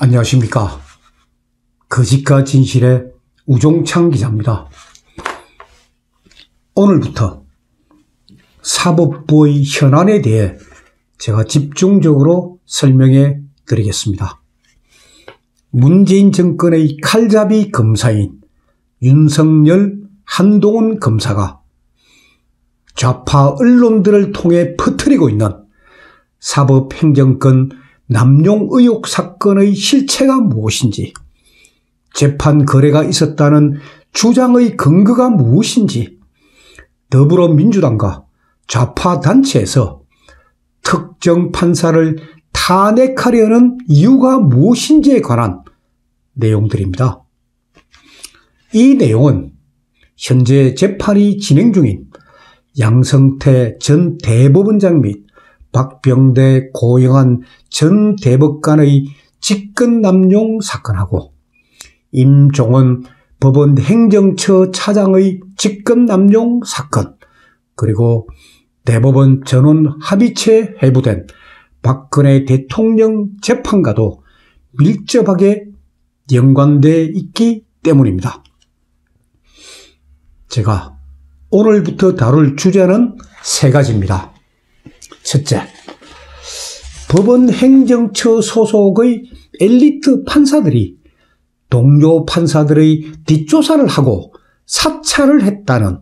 안녕하십니까. 거짓과 진실의 우종창 기자입니다. 오늘부터 사법부의 현안에 대해 제가 집중적으로 설명해 드리겠습니다. 문재인 정권의 칼잡이 검사인 윤석열, 한동훈 검사가 좌파 언론들을 통해 퍼뜨리고 있는 사법행정권 남용 의혹 사건의 실체가 무엇인지, 재판 거래가 있었다는 주장의 근거가 무엇인지, 더불어민주당과 좌파 단체에서 특정 판사를 탄핵하려는 이유가 무엇인지에 관한 내용들입니다. 이 내용은 현재 재판이 진행 중인 양성태 전 대법원장 및 박병대 고영한 전 대법관의 직권남용 사건하고 임종원 법원 행정처 차장의 직권남용 사건, 그리고 대법원 전원 합의체 회부된 박근혜 대통령 재판과도 밀접하게 연관되어 있기 때문입니다. 제가 오늘부터 다룰 주제는 세 가지입니다. 첫째, 법원 행정처 소속의 엘리트 판사들이 동료 판사들의 뒷조사를 하고 사찰을 했다는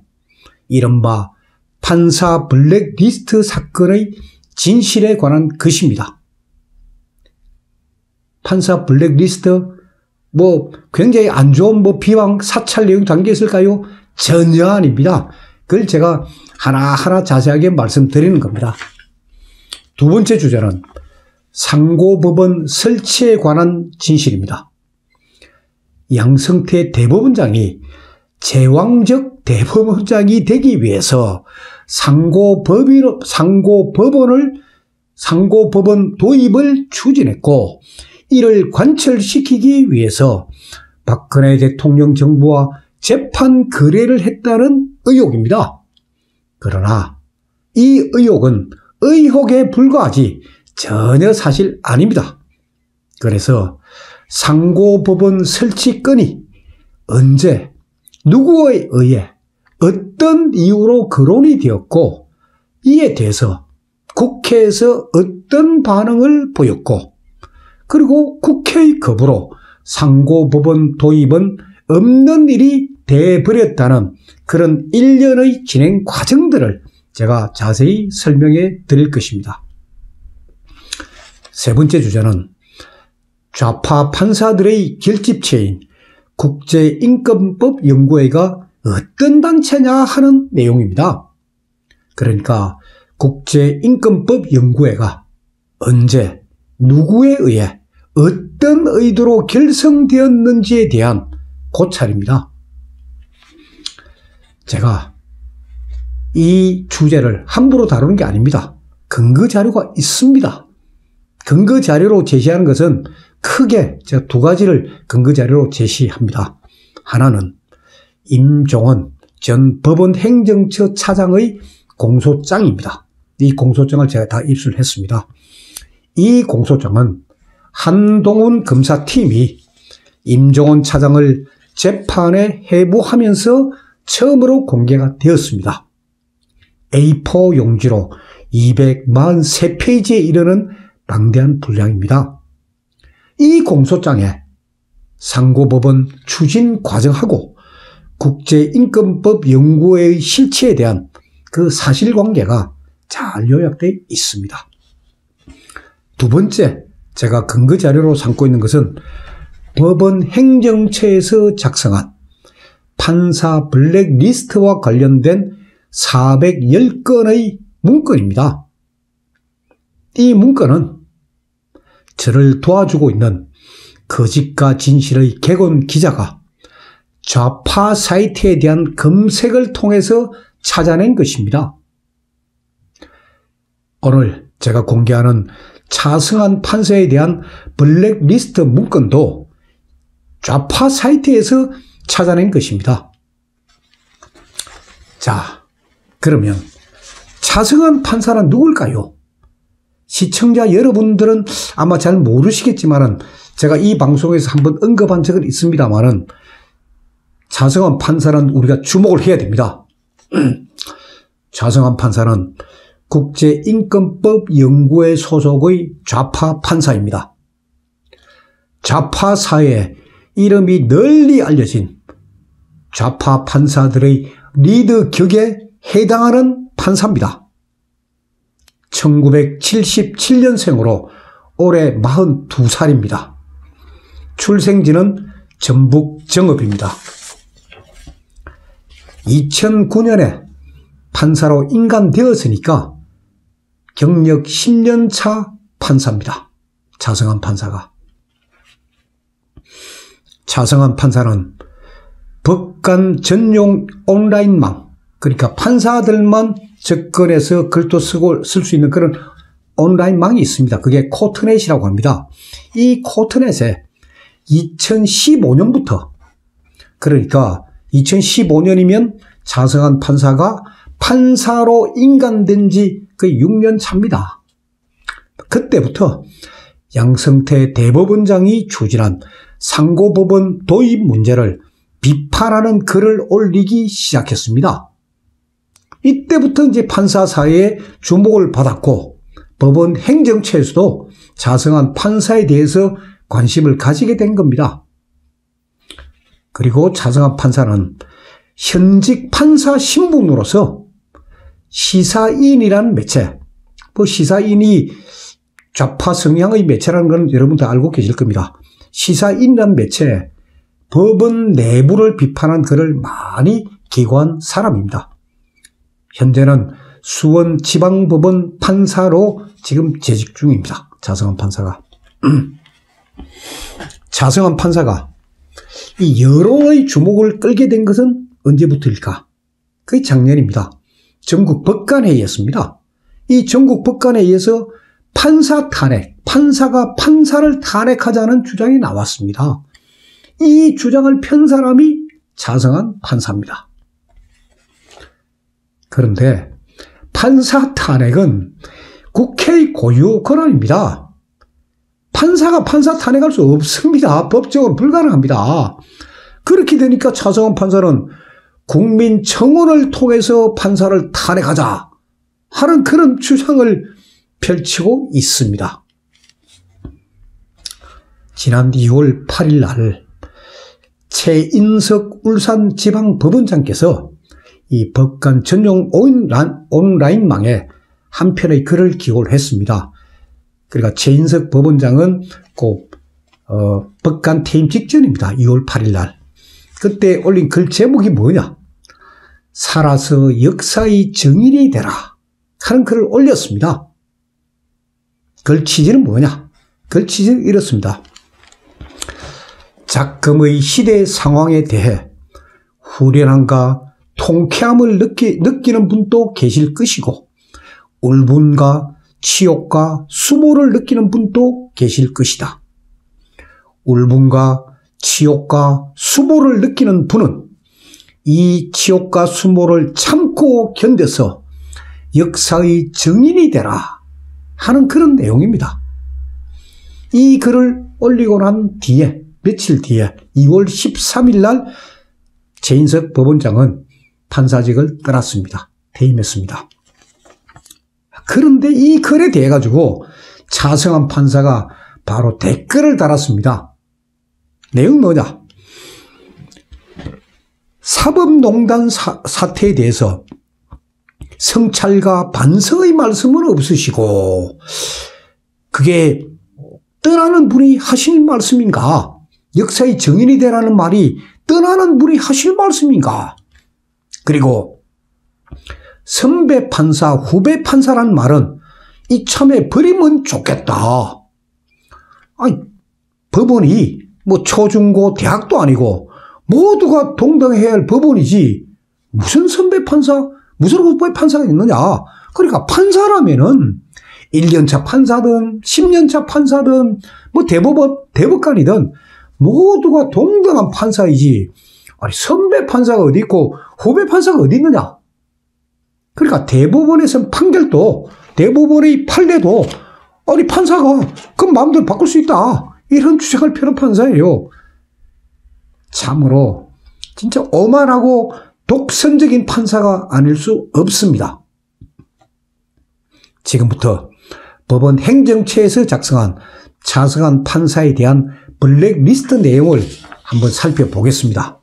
이른바 판사 블랙리스트 사건의 진실에 관한 것입니다. 판사 블랙리스트, 굉장히 안 좋은 비방 사찰 내용 담겨 있을까요? 전혀 아닙니다. 그걸 제가 하나하나 자세하게 말씀드리는 겁니다. 두 번째 주제는 상고법원 설치에 관한 진실입니다. 양성태 대법원장이 제왕적 대법원장이 되기 위해서 상고법원 도입을 추진했고, 이를 관철시키기 위해서 박근혜 대통령 정부와 재판 거래를 했다는 의혹입니다. 그러나 이 의혹은 의혹에 불과하지 전혀 사실 아닙니다. 그래서 상고법원 설치 건이 언제, 누구에 의해, 어떤 이유로 거론이 되었고, 이에 대해서 국회에서 어떤 반응을 보였고, 그리고 국회의 거부로 상고법원 도입은 없는 일이 돼버렸다는 그런 일련의 진행 과정들을 제가 자세히 설명해 드릴 것입니다. 세 번째 주제는 좌파 판사들의 결집체인 국제인권법연구회가 어떤 단체냐 하는 내용입니다. 그러니까 국제인권법연구회가 언제, 누구에 의해, 어떤 의도로 결성되었는지에 대한 고찰입니다. 제가 이 주제를 함부로 다루는 게 아닙니다. 근거 자료가 있습니다. 근거 자료로 제시하는 것은 크게 제가 두 가지를 근거 자료로 제시합니다. 하나는 임종원 전 법원 행정처 차장의 공소장입니다. 이 공소장을 제가 다 입수를 했습니다. 이 공소장은 한동훈 검사팀이 임종원 차장을 재판에 회부하면서 처음으로 공개가 되었습니다. A4 용지로 243페이지에 이르는 방대한 분량입니다. 이 공소장에 상고법원 추진 과정하고 국제인권법 연구회의 실체에 대한 그 사실관계가 잘 요약되어 있습니다. 두 번째, 제가 근거 자료로 삼고 있는 것은 법원 행정처에서 작성한 판사 블랙리스트와 관련된 410건의 문건입니다. 이 문건은 저를 도와주고 있는 거짓과 진실의 객원 기자가 좌파 사이트에 대한 검색을 통해서 찾아낸 것입니다. 오늘 제가 공개하는 차승환 판사에 대한 블랙리스트 문건도 좌파 사이트에서 찾아낸 것입니다. 자, 그러면 차승환 판사는 누굴까요? 시청자 여러분들은 아마 잘 모르시겠지만 제가 이 방송에서 한번 언급한 적은 있습니다만은 차성환 판사는 우리가 주목을 해야 됩니다. 차성환 판사는 국제인권법 연구회 소속의 좌파 판사입니다. 좌파 사회에 이름이 널리 알려진 좌파 판사들의 리더 격에 해당하는 판사입니다. 1977년생으로 올해 42살입니다. 출생지는 전북 정읍입니다. 2009년에 판사로 인간되었으니까 경력 10년 차 판사입니다. 차성환 판사가. 차성환 판사는 법관 전용 온라인망, 그러니까 판사들만 접근해서 글도 쓰고 쓸 수 있는 그런 온라인망이 있습니다. 그게 코트넷이라고 합니다. 이 코트넷에 2015년부터, 그러니까 2015년이면 차성환 판사가 판사로 인간된 지 거의 6년 차입니다. 그때부터 양성태 대법원장이 추진한 상고법원 도입 문제를 비판하는 글을 올리기 시작했습니다. 이때부터 이제 판사 사회에 주목을 받았고 법원 행정처에서도 차성환 판사에 대해서 관심을 가지게 된 겁니다. 그리고 차성환 판사는 현직 판사 신분으로서 시사인이라는 매체, 시사인이 좌파 성향의 매체라는 건 여러분 다 알고 계실 겁니다. 시사인이라는 매체에 법원 내부를 비판한 글을 많이 기고한 사람입니다. 현재는 수원 지방법원 판사로 지금 재직 중입니다. 차성환 판사가. 차성환 판사가 이 여론의 주목을 끌게 된 것은 언제부터일까? 그게 작년입니다. 전국 법관회의였습니다. 이 전국 법관회의에서 판사 탄핵, 판사가 판사를 탄핵하자는 주장이 나왔습니다. 이 주장을 편 사람이 차성환 판사입니다. 그런데 판사 탄핵은 국회의 고유 권한입니다. 판사가 판사 탄핵할 수 없습니다. 법적으로 불가능합니다. 그렇게 되니까 차성환 판사는 국민청원을 통해서 판사를 탄핵하자 하는 그런 주장을 펼치고 있습니다. 지난 2월 8일 날 최인석 울산지방법원장께서 이 법관 전용 온라인망에 한 편의 글을 기고를 했습니다. 그러니까 최인석 법원장은 꼭 법관 퇴임 직전입니다. 2월 8일 날. 그때 올린 글 제목이 뭐냐? 살아서 역사의 증인이 되라 하는 글을 올렸습니다. 글 취지는 뭐냐? 글 취지는 이렇습니다. 작금의 시대 상황에 대해 후련함과 통쾌함을 느끼는 분도 계실 것이고 울분과 치욕과 수모를 느끼는 분도 계실 것이다. 울분과 치욕과 수모를 느끼는 분은 이 치욕과 수모를 참고 견뎌서 역사의 증인이 되라 하는 그런 내용입니다. 이 글을 올리고 난 뒤에 며칠 뒤에 2월 13일 날 최인석 법원장은 판사직을 떠났습니다. 퇴임했습니다. 그런데 이 글에 대해 가지고 차성환 판사가 바로 댓글을 달았습니다. 내용이 뭐냐? 사법농단 사태에 대해서 성찰과 반성의 말씀은 없으시고 그게 떠나는 분이 하실 말씀인가? 역사의 증인이 되라는 말이 떠나는 분이 하실 말씀인가? 그리고 선배 판사, 후배 판사란 말은 이참에 버리면 좋겠다. 아니, 법원이 뭐 초중고 대학도 아니고 모두가 동등해야 할 법원이지 무슨 선배 판사, 무슨 후배 판사가 있느냐. 그러니까 판사라면은 1년차 판사든 10년차 판사든 뭐 대법관이든 모두가 동등한 판사이지. 아니, 선배 판사가 어디 있고 후배 판사가 어디 있느냐. 그러니까 대법원에서 판결도 대법원의 판례도 아니 판사가 그 마음대로 바꿀 수 있다. 이런 주장을 펴는 판사예요. 참으로 진짜 오만하고 독선적인 판사가 아닐 수 없습니다. 지금부터 법원 행정처에서 작성한 차승환 판사에 대한 블랙리스트 내용을 한번 살펴보겠습니다.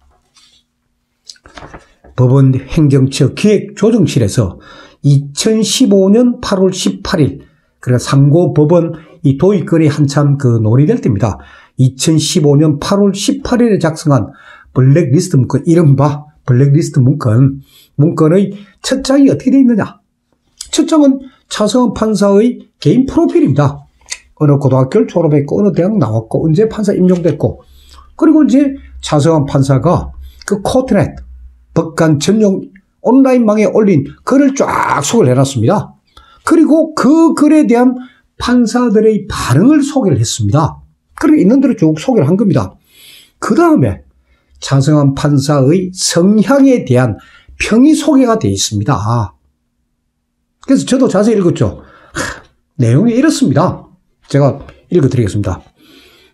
법원 행정처 기획조정실에서 2015년 8월 18일, 그러니까 상고법원 이 도입건이 한참 논의될 때입니다. 2015년 8월 18일에 작성한 블랙리스트 문건, 이른바 블랙리스트 문건의 첫 장이 어떻게 되어 있느냐? 첫 장은 차승환 판사의 개인 프로필입니다. 어느 고등학교를 졸업했고, 어느 대학 나왔고, 언제 판사 임용됐고, 그리고 이제 차승환 판사가 그 코트넷, 법관 전용 온라인망에 올린 글을 쫙 소개를 해놨습니다. 그리고 그 글에 대한 판사들의 반응을 소개를 했습니다. 그리고 있는 대로 쭉 소개를 한 겁니다. 그 다음에 차승환 판사의 성향에 대한 평이 소개가 되어 있습니다. 그래서 저도 자세히 읽었죠. 내용이 이렇습니다. 제가 읽어드리겠습니다.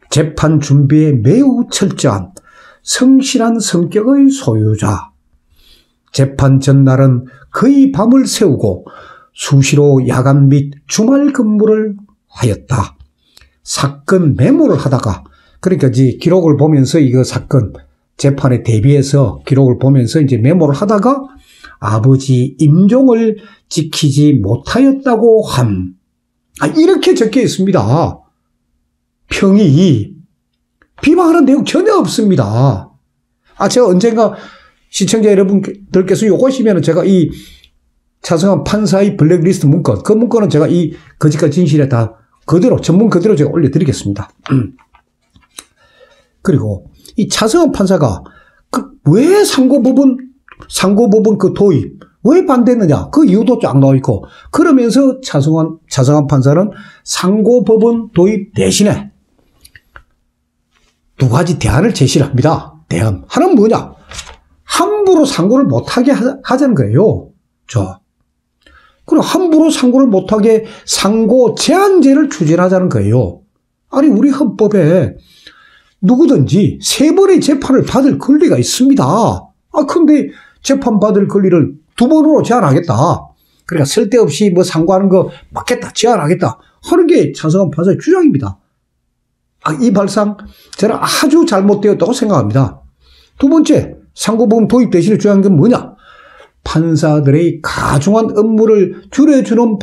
재판 준비에 매우 철저한 성실한 성격의 소유자. 재판 전날은 거의 밤을 새우고 수시로 야간 및 주말 근무를 하였다. 사건 메모를 하다가, 그러니까 이제 기록을 보면서 이거 사건 재판에 대비해서 기록을 보면서 이제 메모를 하다가 아버지 임종을 지키지 못하였다고 함. 이렇게 적혀 있습니다. 평이 비방하는 내용 전혀 없습니다. 제가 언젠가 시청자 여러분들께서 요구하시면 제가 이 차승환 판사의 블랙리스트 문건, 그 문건은 제가 이 거짓과 진실에 다 그대로, 전문 그대로 제가 올려드리겠습니다. 그리고 이 차승환 판사가 왜 상고법원 그 도입, 왜 반대했느냐, 그 이유도 쫙 나와 있고, 그러면서 차승환 판사는 상고법원 도입 대신에 두 가지 대안을 제시를 합니다. 대안. 하나는 뭐냐? 함부로 상고를 못하게 하자는 거예요. 그리고 함부로 상고를 못하게 상고 제한제를 추진하자는 거예요. 아니, 우리 헌법에 누구든지 세 번의 재판을 받을 권리가 있습니다. 근데 재판받을 권리를 두 번으로 제한하겠다. 그러니까 쓸데없이 뭐 상고하는 거 막겠다, 제한하겠다 하는 게 차승환 판사의 주장입니다. 이 발상 저는 아주 잘못되었다고 생각합니다. 두 번째, 상고법원 도입 대신에 주장한 건 뭐냐? 판사들의 가중한 업무를 줄여주는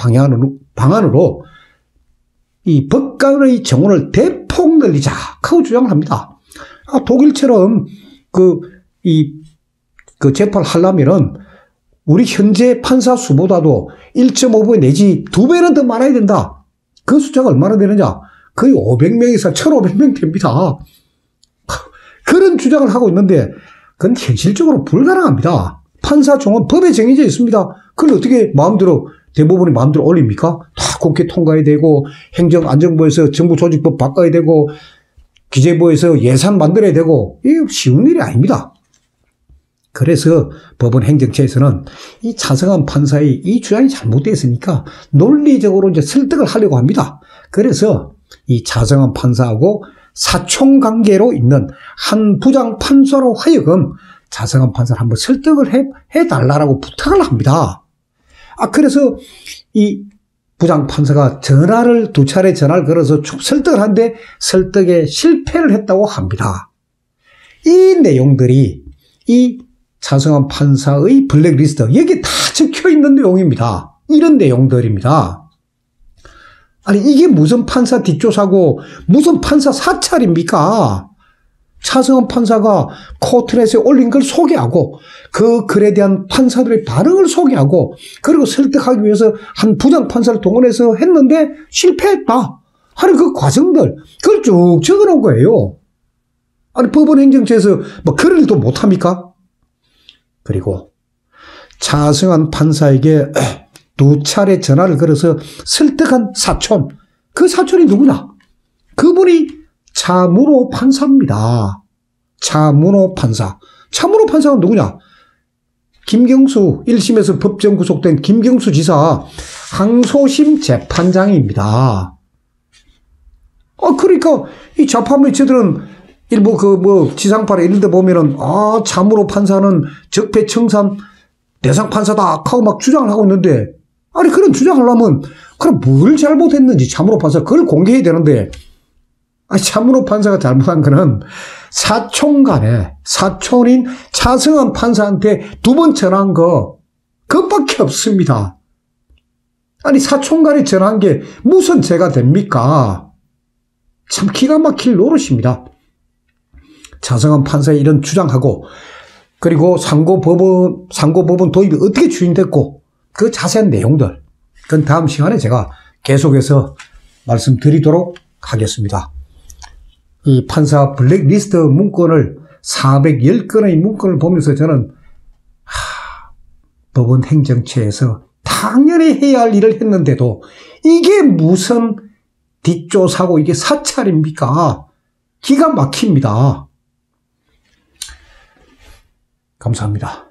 방안으로 이 법관의 정원을 대폭 늘리자 하고 주장을 합니다. 독일처럼 그 재판을 하려면은 우리 현재 판사 수보다도 1.5배 내지 2배는 더 많아야 된다. 그 숫자가 얼마나 되느냐? 거의 500명에서 1,500명 됩니다. 그런 주장을 하고 있는데 그건 현실적으로 불가능합니다. 판사 정원 법에 정해져 있습니다. 그걸 어떻게 대법원이 마음대로 올립니까? 다 국회 통과해야 되고, 행정안전부에서 정부조직법 바꿔야 되고, 기재부에서 예산 만들어야 되고, 이게 쉬운 일이 아닙니다. 그래서 법원 행정처에서는 이 차승환 판사의 이 주장이 잘못되어 있으니까 논리적으로 이제 설득을 하려고 합니다. 그래서 이 차승환 판사하고 사촌관계로 있는 한 부장 판사로 하여금 차승환 판사를 한번 설득을 해달라고 부탁을 합니다. 그래서 이 부장 판사가 두 차례 전화를 걸어서 설득을 하는데 설득에 실패를 했다고 합니다. 이 내용들이 이 차승환 판사의 블랙리스트, 여기 다 적혀 있는 내용입니다. 이런 내용들입니다. 이게 무슨 판사 뒷조사고 무슨 판사 사찰입니까? 차승환 판사가 코트넷에 올린 걸 소개하고 그 글에 대한 판사들의 반응을 소개하고 그리고 설득하기 위해서 한 부장 판사를 동원해서 했는데 실패했다 하는 그 과정들, 그걸 쭉 적어놓은 거예요. 법원 행정처에서 그런 일도 못합니까? 그리고 차승환 판사에게 두 차례 전화를 걸어서 설득한 사촌, 그 사촌이 누구냐? 그분이 차문호 판사입니다. 차문호 판사. 차문호 판사가 누구냐? 김경수, 1심에서 법정 구속된 김경수 지사 항소심 재판장입니다. 그러니까 이 좌파 매체들은 일부 지상파나 이런 데 보면은 참으로 판사는 적폐청산 대상 판사다 하고 막 주장을 하고 있는데, 아니 그런 주장을 하려면 그럼 뭘 잘못했는지 참으로 판사 그걸 공개해야 되는데, 참으로 판사가 잘못한 거는 사촌인 차승원 판사한테 2번 전화한 그것밖에 없습니다. 아니 사촌간에 전화한 게 무슨 죄가 됩니까? 참 기가 막힐 노릇입니다. 차승원 판사의 이런 주장하고, 그리고 상고법원 도입이 어떻게 추진됐고 그 자세한 내용들, 그건 다음 시간에 제가 계속해서 말씀드리도록 하겠습니다. 이 판사 블랙리스트 문건을 410건의 문건을 보면서 저는 법원 행정처에서 당연히 해야 할 일을 했는데도 이게 무슨 뒷조사고 이게 사찰입니까? 기가 막힙니다. 감사합니다.